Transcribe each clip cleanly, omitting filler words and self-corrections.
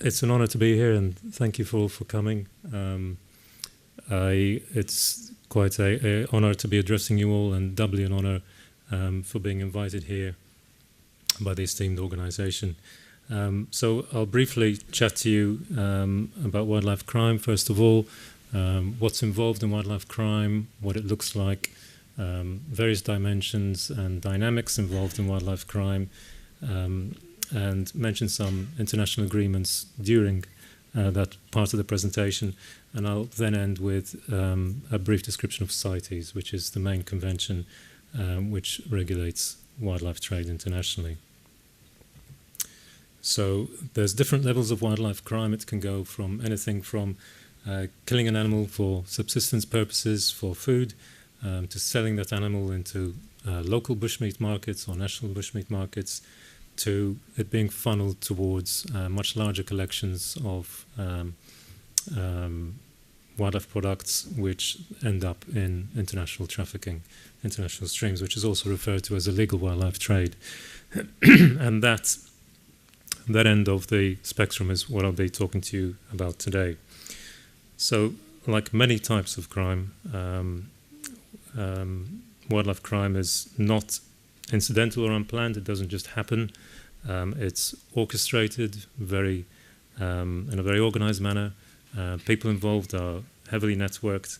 It's an honor to be here, and thank you for coming. It's quite a honor to be addressing you all, and doubly an honor for being invited here by the esteemed organization. So I'll briefly chat to you about wildlife crime, first of all, what's involved in wildlife crime, what it looks like, various dimensions and dynamics involved in wildlife crime, and mention some international agreements during that part of the presentation. And I'll then end with a brief description of CITES, which is the main convention which regulates wildlife trade internationally. So there's different levels of wildlife crime. It can go from anything from killing an animal for subsistence purposes, for food, to selling that animal into local bushmeat markets or national bushmeat markets, to it being funneled towards much larger collections of wildlife products which end up in international trafficking, international streams, which is also referred to as illegal wildlife trade. And that end of the spectrum is what I'll be talking to you about today. So, like many types of crime, wildlife crime is not incidental or unplanned. It doesn't just happen. It's orchestrated in a very organized manner. People involved are heavily networked,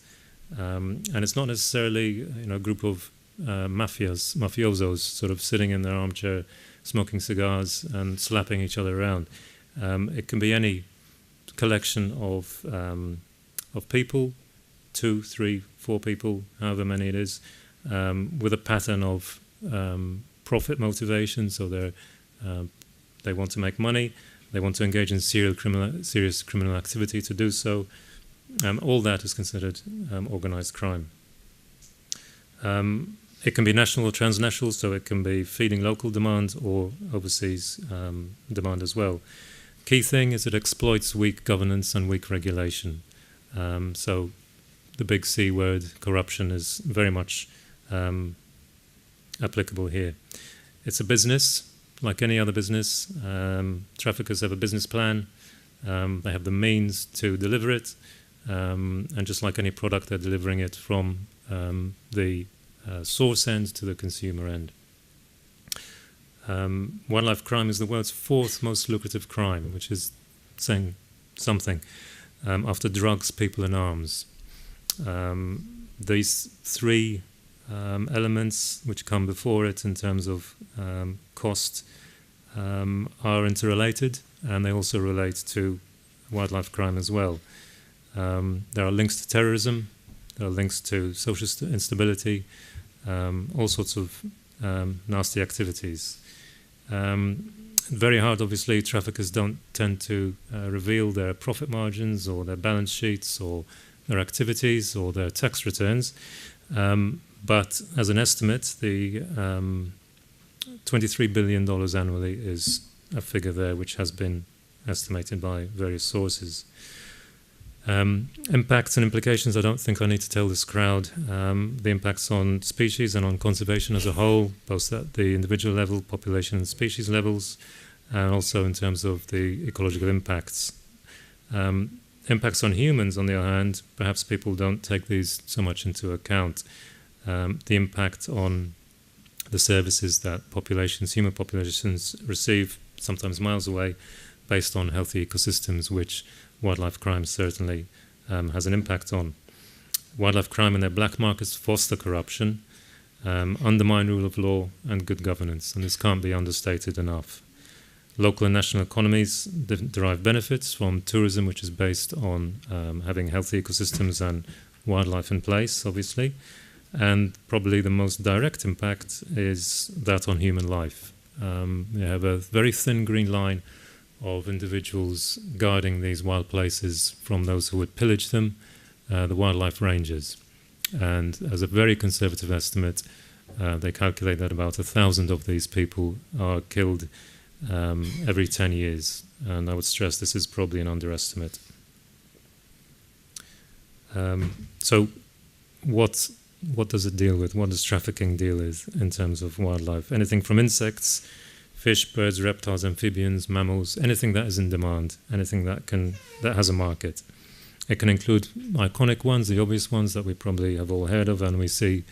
and it's not necessarily a group of mafiosos sort of sitting in their armchair smoking cigars and slapping each other around. It can be any collection of people, 2, 3, 4 people, however many it is, with a pattern of profit motivation. So they want to make money, they want to engage in serious criminal activity to do so. All that is considered organized crime. It can be national or transnational, so it can be feeding local demand or overseas demand as well. Key thing is it exploits weak governance and weak regulation. So the big C word, corruption, is very much applicable here. It's a business, like any other business. Traffickers have a business plan. They have the means to deliver it. And just like any product, they're delivering it from the source end to the consumer end. Wildlife crime is the world's 4th most lucrative crime, which is saying something, after drugs, people, and arms. These 3 elements which come before it in terms of cost are interrelated, and they also relate to wildlife crime as well. There are links to terrorism, there are links to social instability, all sorts of nasty activities. Very hard, obviously. Traffickers don't tend to reveal their profit margins or their balance sheets or their activities or their tax returns. But as an estimate, the $23 billion annually is a figure there which has been estimated by various sources. Impacts and implications, I don't think I need to tell this crowd. The impacts on species and on conservation as a whole, both at the individual level, population and species levels, and also in terms of the ecological impacts. Impacts on humans, on the other hand, perhaps people don't take these so much into account. The impact on the services that human populations receive, sometimes miles away, based on healthy ecosystems, which wildlife crime certainly has an impact on. Wildlife crime and their black markets foster corruption, undermine rule of law and good governance, and this can't be understated enough. Local and national economies derive benefits from tourism, which is based on having healthy ecosystems and wildlife in place, obviously. And probably the most direct impact is that on human life. You have a very thin green line of individuals guarding these wild places from those who would pillage them, the wildlife rangers. And as a very conservative estimate, they calculate that about 1,000 of these people are killed every 10 years. And I would stress this is probably an underestimate. So what does it deal with? What does trafficking deal with in terms of wildlife? Anything from insects fish, birds, reptiles, amphibians, mammals, anything that is in demand, anything that has a market. It can include iconic ones, the obvious ones that we probably have all heard of and we see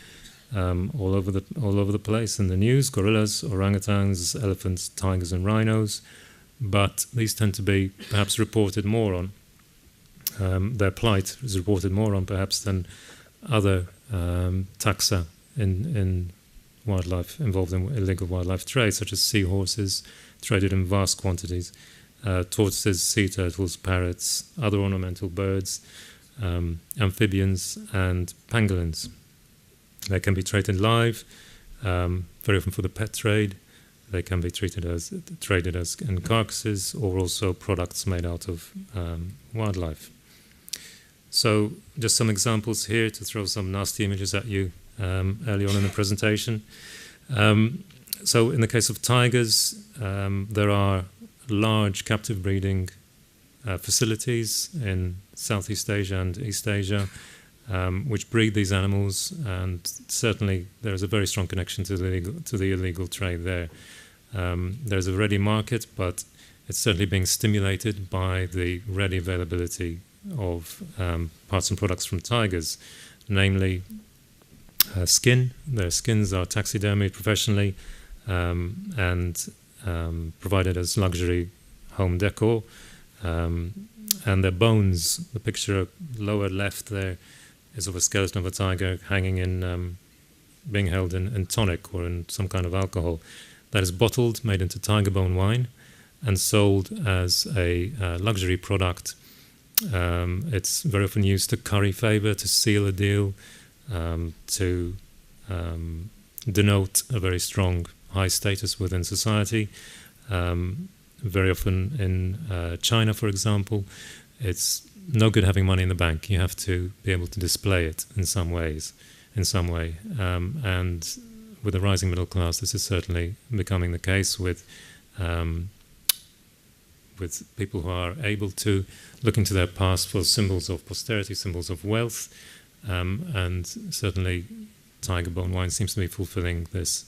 all over the place in the news: gorillas, orangutans, elephants, tigers, and rhinos. But these tend to be perhaps reported more on. Their plight is reported more on perhaps than other taxa in wildlife involved in illegal wildlife trade, such as seahorses, traded in vast quantities, tortoises, sea turtles, parrots, other ornamental birds, amphibians, and pangolins. They can be traded live, very often for the pet trade. They can be traded as in carcasses, or also products made out of wildlife. So just some examples here to throw some nasty images at you early on in the presentation. So in the case of tigers, there are large captive breeding facilities in Southeast Asia and East Asia which breed these animals, and certainly there is a very strong connection to the illegal trade there. There's a ready market, but it's certainly being stimulated by the ready availability of parts and products from tigers, namely skin. Their skins are taxidermied professionally and provided as luxury home decor. And their bones, the picture lower left there is of a skeleton of a tiger hanging in, being held in tonic or in some kind of alcohol that is bottled, made into tiger bone wine, and sold as a luxury product. It's very often used to curry favor, to seal a deal, to denote a very strong high status within society. Very often in China, for example, it's no good having money in the bank. You have to be able to display it in some way. And with the rising middle class, this is certainly becoming the case with people who are able to look into their past for symbols of posterity, symbols of wealth, and certainly tiger bone wine seems to be fulfilling this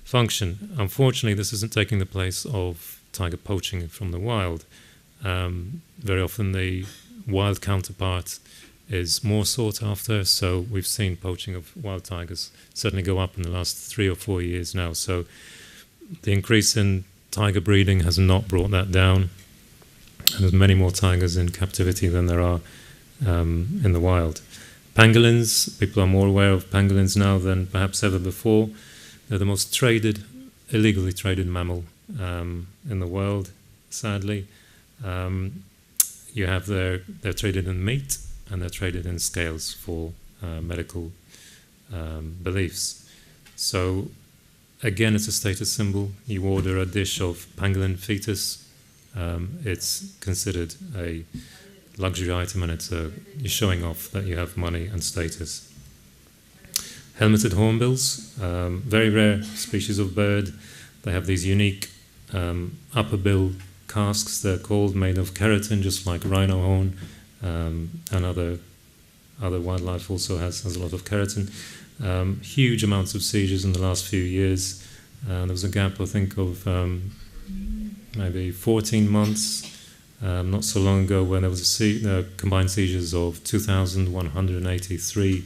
function. Unfortunately, this isn't taking the place of tiger poaching from the wild. Very often the wild counterpart is more sought after, so we've seen poaching of wild tigers certainly go up in the last 3 or 4 years now. So the increase in tiger breeding has not brought that down. And there's many more tigers in captivity than there are in the wild. Pangolins, people are more aware of pangolins now than perhaps ever before. They're the most illegally traded mammal in the world, sadly. They're traded in meat, and they're traded in scales for medical beliefs. So again, it's a status symbol. You order a dish of pangolin fetus, it's considered a luxury item, and you're showing off that you have money and status. Helmeted hornbills, very rare species of bird. They have these unique upper bill casques, they're called, made of keratin, just like rhino horn, and other wildlife also has a lot of keratin. Huge amounts of seizures in the last few years. There was a gap, I think, of maybe 14 months, not so long ago, when there was combined seizures of 2,183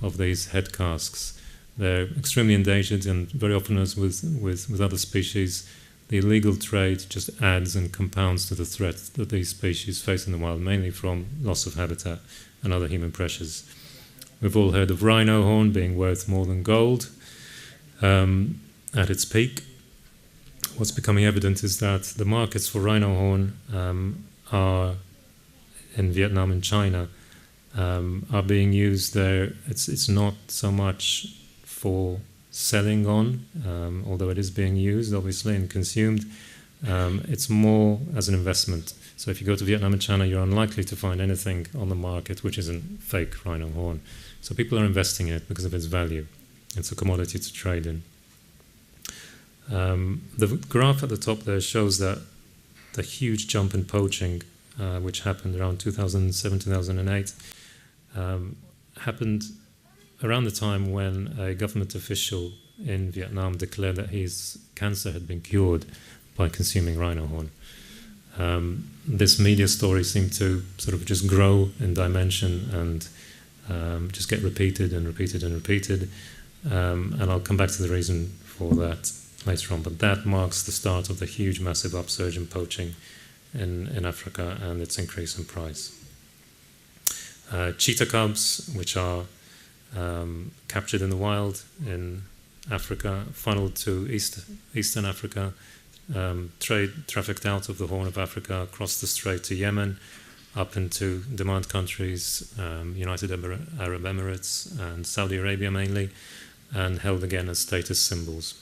of these head casques. They're extremely endangered, and very often, as with other species, the illegal trade just adds and compounds to the threat that these species face in the wild, mainly from loss of habitat and other human pressures. We've all heard of rhino horn being worth more than gold at its peak. What's becoming evident is that the markets for rhino horn are in Vietnam and China, are being used there. It's not so much for selling on, although it is being used obviously and consumed. It's more as an investment. So if you go to Vietnam and China, you're unlikely to find anything on the market which isn't fake rhino horn. So people are investing in it because of its value. It's a commodity to trade in. The graph at the top there shows that the huge jump in poaching, which happened around 2007, 2008, happened around the time when a government official in Vietnam declared that his cancer had been cured by consuming rhino horn. This media story seemed to sort of just grow in dimension and just get repeated and repeated and repeated. And I'll come back to the reason for that later on. But that marks the start of the huge, massive upsurge in poaching in Africa and its increase in price. Cheetah cubs, which are captured in the wild in Africa, funneled to Eastern Africa, trafficked out of the Horn of Africa, across the Strait to Yemen, up into demand countries, United Arab Emirates and Saudi Arabia mainly, and held again as status symbols.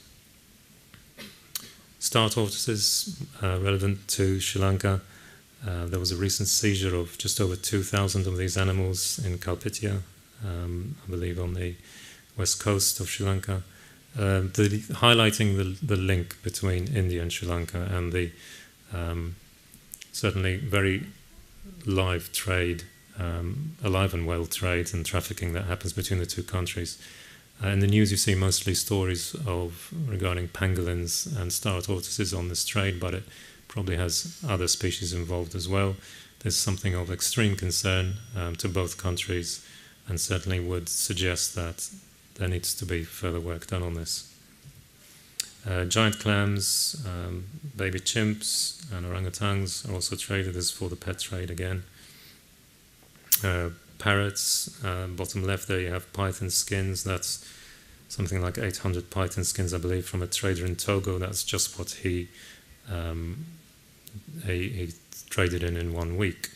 Star tortoises, relevant to Sri Lanka. There was a recent seizure of just over 2,000 of these animals in Kalpitya, I believe on the west coast of Sri Lanka, highlighting the link between India and Sri Lanka and the certainly very live trade, alive and well trade and trafficking that happens between the two countries. In the news you see mostly stories regarding pangolins and star tortoises on this trade, but it probably has other species involved as well. There's something of extreme concern to both countries, and certainly would suggest that there needs to be further work done on this. Giant clams, baby chimps and orangutans are also traded as for the pet trade again. Parrots, bottom left there you have python skins. That's something like 800 python skins, I believe, from a trader in Togo. That's just what he traded in 1 week.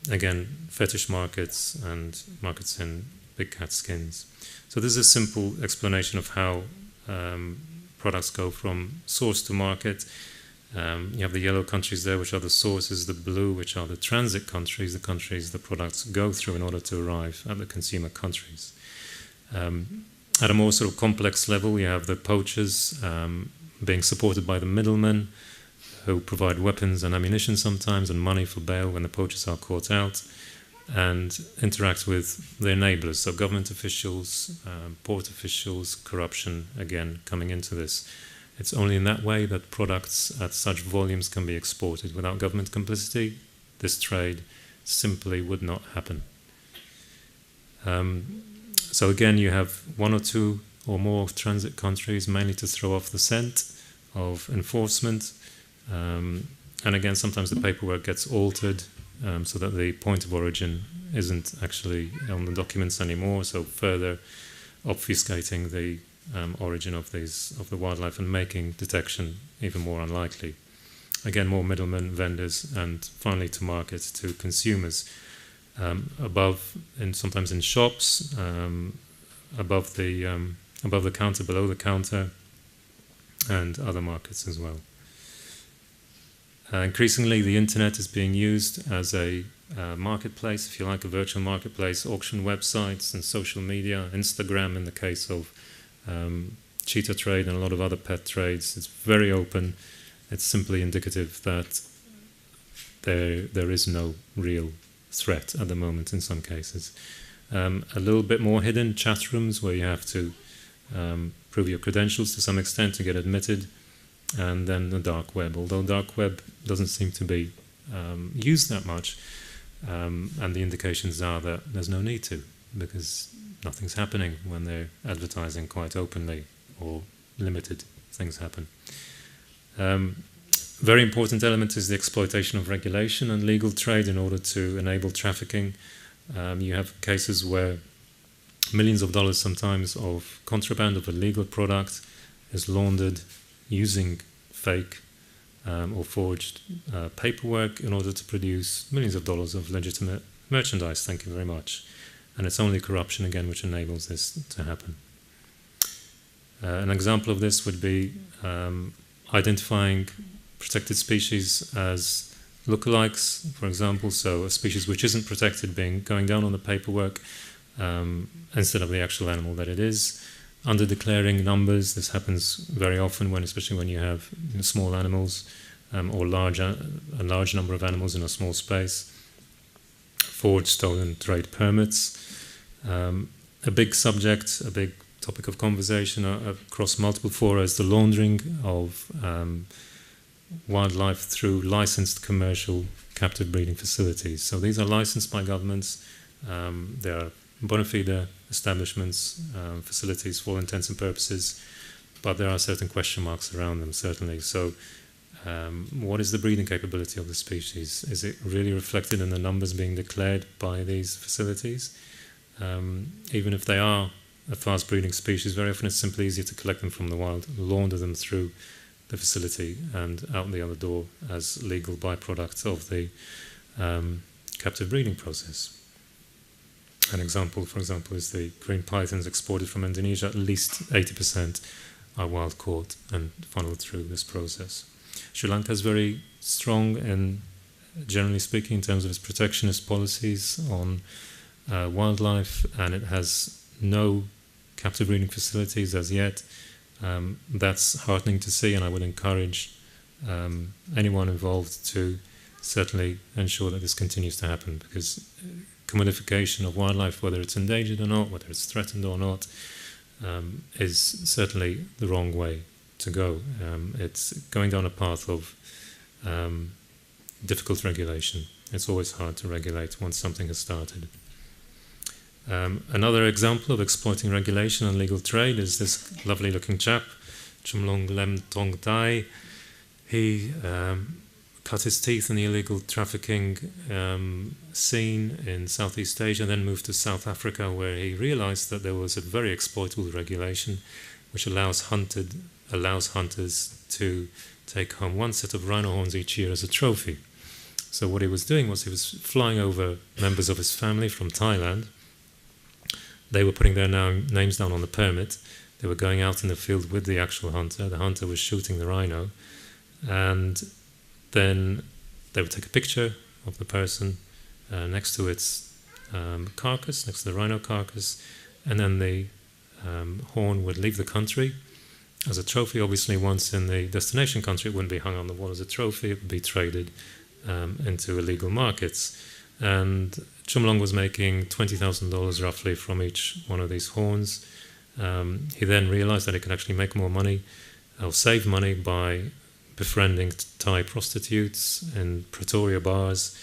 Again, fetish markets and markets in big cat skins. So this is a simple explanation of how products go from source to market. You have the yellow countries there, which are the sources, the blue, which are the transit countries, the countries the products go through in order to arrive at the consumer countries. At a more sort of complex level, you have the poachers being supported by the middlemen, who provide weapons and ammunition sometimes and money for bail when the poachers are caught out, and interact with their neighbours, so government officials, port officials, corruption, again, coming into this. It's only in that way that products at such volumes can be exported. Without government complicity, this trade simply would not happen. So again, you have one or two or more transit countries, mainly to throw off the scent of enforcement. And again, sometimes the paperwork gets altered so that the point of origin isn't actually on the documents anymore, so further obfuscating the origin of the wildlife and making detection even more unlikely. Again, more middlemen, vendors, and finally to market, to consumers. Above, and sometimes in shops, above the counter, below the counter, and other markets as well. Increasingly, the internet is being used as a marketplace, if you like, a virtual marketplace, auction websites and social media, Instagram in the case of cheetah trade and a lot of other pet trades. It's very open. It's simply indicative that there is no real threat at the moment in some cases. A little bit more hidden, chat rooms where you have to prove your credentials to some extent to get admitted, and then the dark web, although dark web doesn't seem to be used that much, and the indications are that there's no need to, because nothing's happening when they're advertising quite openly, or limited things happen. Very important element is the exploitation of regulation and legal trade in order to enable trafficking. You have cases where millions of dollars sometimes of contraband of a legal product is laundered using fake or forged paperwork in order to produce millions of dollars of legitimate merchandise. Thank you very much. And it's only corruption, again, which enables this to happen. An example of this would be identifying protected species as lookalikes, for example, so a species which isn't protected going down on the paperwork instead of the actual animal that it is. Under-declaring numbers, this happens very often, especially when you have small animals or a large number of animals in a small space. Forged stolen trade permits. A big subject, a big topic of conversation across multiple fora is the laundering of wildlife through licensed commercial captive breeding facilities. So these are licensed by governments. They are bona fide establishments, facilities for all intents and purposes, but there are certain question marks around them, certainly. So what is the breeding capability of the species? Is it really reflected in the numbers being declared by these facilities? Even if they are a fast breeding species, very often it's simply easier to collect them from the wild, launder them through the facility and out the other door as legal byproducts of the captive breeding process. An example, for example, is the green pythons exported from Indonesia. At least 80% are wild caught and funneled through this process. Sri Lanka is very strong and, generally speaking, in terms of its protectionist policies on wildlife, and it has no captive breeding facilities as yet. That's heartening to see, and I would encourage anyone involved to certainly ensure that this continues to happen, because commodification of wildlife, whether it's endangered or not, whether it's threatened or not, is certainly the wrong way to go. It's going down a path of difficult regulation. It's always hard to regulate once something has started. Another example of exploiting regulation and legal trade is this lovely looking chap, Chumlong Lem Tong Tai. He cut his teeth in the illegal trafficking scene in Southeast Asia, then moved to South Africa, where he realized that there was a very exploitable regulation which allows hunters to take home one set of rhino horns each year as a trophy. So what he was doing was he was flying over members of his family from Thailand. They were putting their names down on the permit. They were going out in the field with the actual hunter. The hunter was shooting the rhino, and then they would take a picture of the person next to its carcass, next to the rhino carcass, and then the horn would leave the country as a trophy. Obviously, once in the destination country, it wouldn't be hung on the wall as a trophy. It would be traded into illegal markets. And Chumlong was making $20,000 roughly from each one of these horns. He then realized that he could actually make more money, or save money, by befriending Thai prostitutes in Pretoria bars,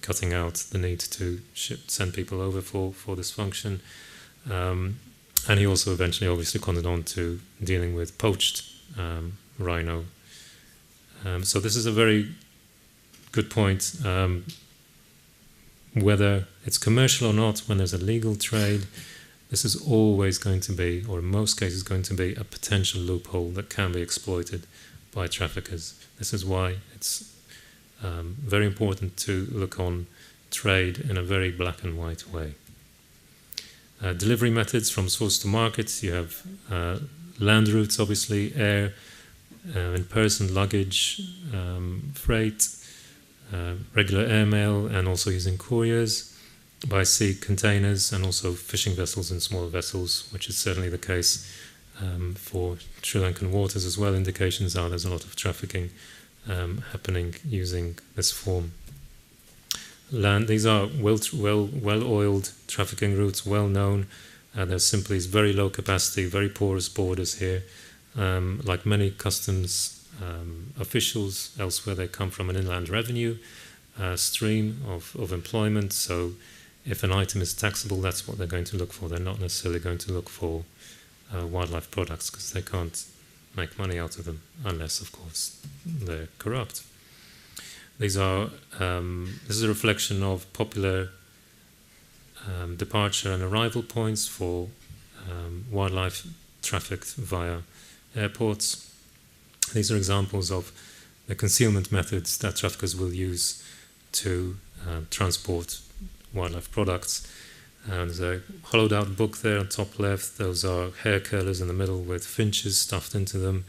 cutting out the need to send people over for this function. And he also eventually obviously continued on to dealing with poached rhino. So this is a very good point. Whether it's commercial or not, when there's a legal trade, this is always going to be, or in most cases going to be, a potential loophole that can be exploited by traffickers. This is why it's very important to look on trade in a very black and white way. Delivery methods from source to market. You have land routes, obviously, air, in-person luggage, freight, regular airmail, and also using couriers, by sea containers, and also fishing vessels and small vessels, which is certainly the case for Sri Lankan waters as well. Indications are there's a lot of trafficking happening using this form. Land, these are well-oiled trafficking routes, well known. There's simply very low capacity, very porous borders here. Like many customs officials elsewhere, they come from an inland revenue stream of employment. So if an item is taxable, that's what they're going to look for. They're not necessarily going to look for wildlife products, because they can't make money out of them unless, of course, they're corrupt. This is a reflection of popular departure and arrival points for wildlife trafficked via airports. These are examples of the concealment methods that traffickers will use to transport wildlife products. There's a hollowed out book there on top left. Those are hair curlers in the middle with finches stuffed into them.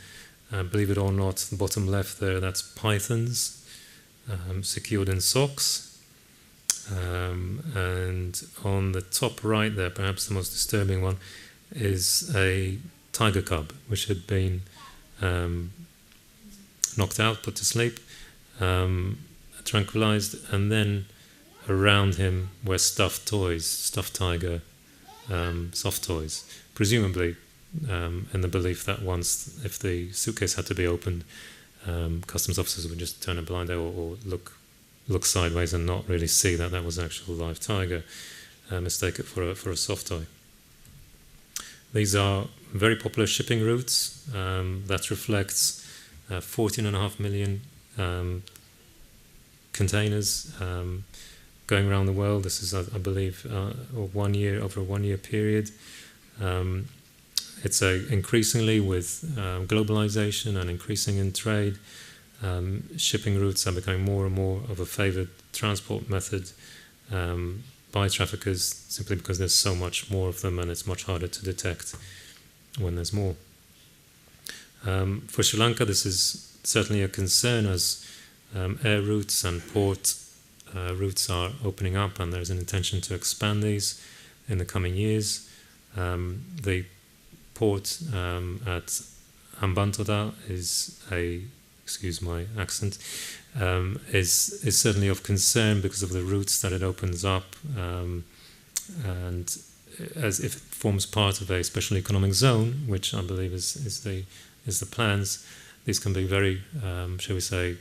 Believe it or not, the bottom left there, that's pythons secured in socks. And on the top right there, perhaps the most disturbing one, is a tiger cub which had been knocked out, put to sleep, tranquilized, and then around him were stuffed toys, stuffed tiger soft toys. presumably in the belief that once, if the suitcase had to be opened, customs officers would just turn a blind eye or look sideways and not really see that that was an actual live tiger, mistake it for a soft toy. These are very popular shipping routes. That reflects 14.5 million containers going around the world. This is, I believe, over a 1 year period. It's increasingly with globalization and increasing in trade, shipping routes are becoming more and more of a favored transport method by traffickers, simply because there's so much more of them and it's much harder to detect when there's more. For Sri Lanka, this is certainly a concern as air routes and port routes are opening up, and there's an intention to expand these in the coming years. The port at Hambantota is excuse my accent, is certainly of concern because of the routes that it opens up, and as if it forms part of a special economic zone, which I believe is the plans. These can be very, shall we say,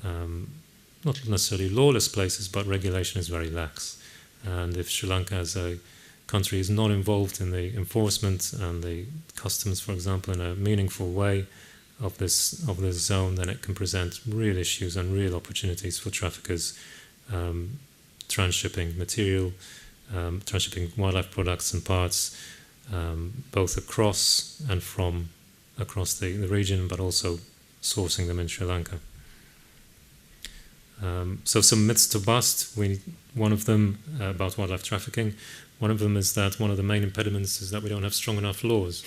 not necessarily lawless places, but regulation is very lax. And if Sri Lanka as a country is not involved in the enforcement and the customs, for example, in a meaningful way of this zone, then it can present real issues and real opportunities for traffickers transshipping material, transshipping wildlife products and parts, both across and from across the region, but also sourcing them in Sri Lanka. So some myths to bust. One of them about wildlife trafficking. One of them is that one of the main impediments is that we don't have strong enough laws.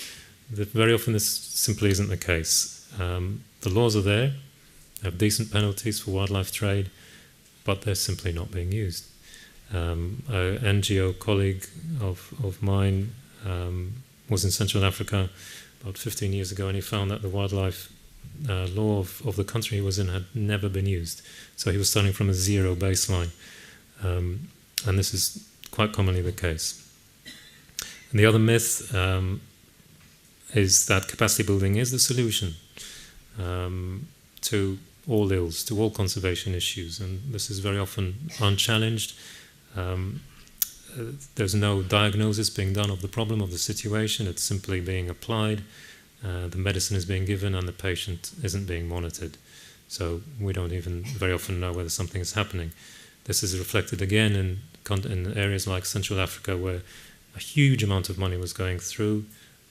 That very often this simply isn't the case. The laws are there, have decent penalties for wildlife trade, but they're simply not being used. An NGO colleague of mine was in Central Africa about 15 years ago, and he found that the wildlife law of the country he was in had never been used. So he was starting from a zero baseline. And this is quite commonly the case. And the other myth is that capacity building is the solution to all ills, to all conservation issues. And this is very often unchallenged. There's no diagnosis being done of the problem, of the situation. It's simply being applied. The medicine is being given and the patient isn't being monitored. So we don't even very often know whether something is happening. This is reflected again in areas like Central Africa, where a huge amount of money was going through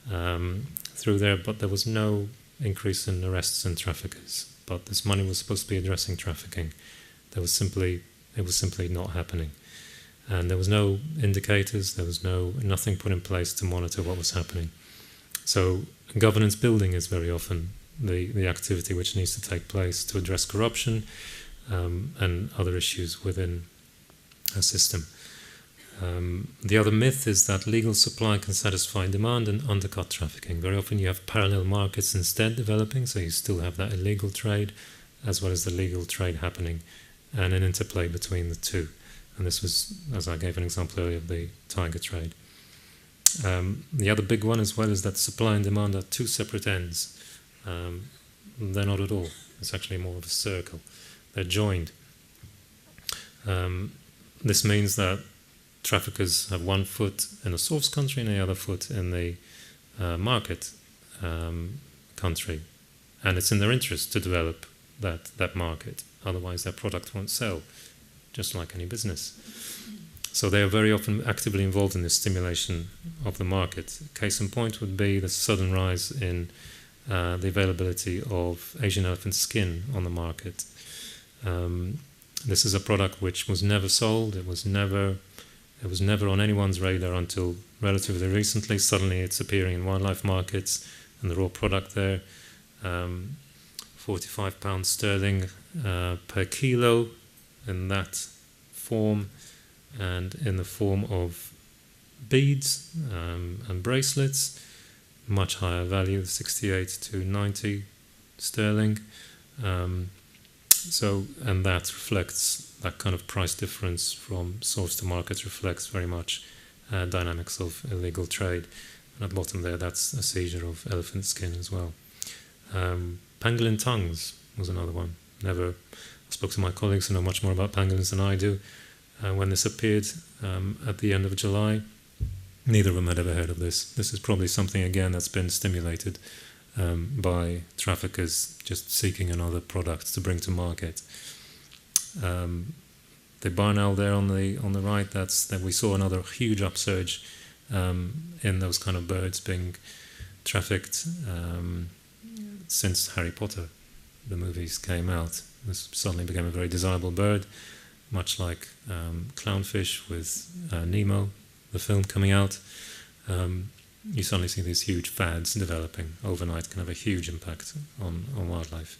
there, but there was no increase in arrests and traffickers. But this money was supposed to be addressing trafficking. It was simply not happening. And there was no indicators, there was nothing put in place to monitor what was happening. So governance building is very often the activity which needs to take place to address corruption and other issues within a system. The other myth is that legal supply can satisfy demand and undercut trafficking. Very often you have parallel markets instead developing, so you still have that illegal trade as well as the legal trade happening, and an interplay between the two. And this was, as I gave an example earlier, of the tiger trade. The other big one as well is that supply and demand are two separate ends. They're not at all. It's actually more of a circle. They're joined. This means that traffickers have one foot in the source country and the other foot in the market country. And it's in their interest to develop that market. Otherwise their product won't sell, just like any business. So they are very often actively involved in the stimulation of the market. Case in point would be the sudden rise in the availability of Asian elephant skin on the market. This is a product which was never sold. It was never on anyone's radar until relatively recently. Suddenly it's appearing in wildlife markets and the raw product there. £45 sterling per kilo in that form, and in the form of beads and bracelets, much higher value, 68 to 90 sterling. And that reflects that kind of price difference from source to market, reflects very much dynamics of illegal trade. And at the bottom there, that's a seizure of elephant skin as well. Pangolin tongues was another one. I spoke to my colleagues who know much more about pangolins than I do. When this appeared at the end of July, neither of them had ever heard of this. This is probably something, again, that's been stimulated by traffickers just seeking another product to bring to market. The barn owl there on the right, that we saw another huge upsurge in those kind of birds being trafficked since Harry Potter, the movies came out. This suddenly became a very desirable bird, much like clownfish with Nemo, the film coming out. You suddenly see these huge fads developing overnight, can have a huge impact on wildlife.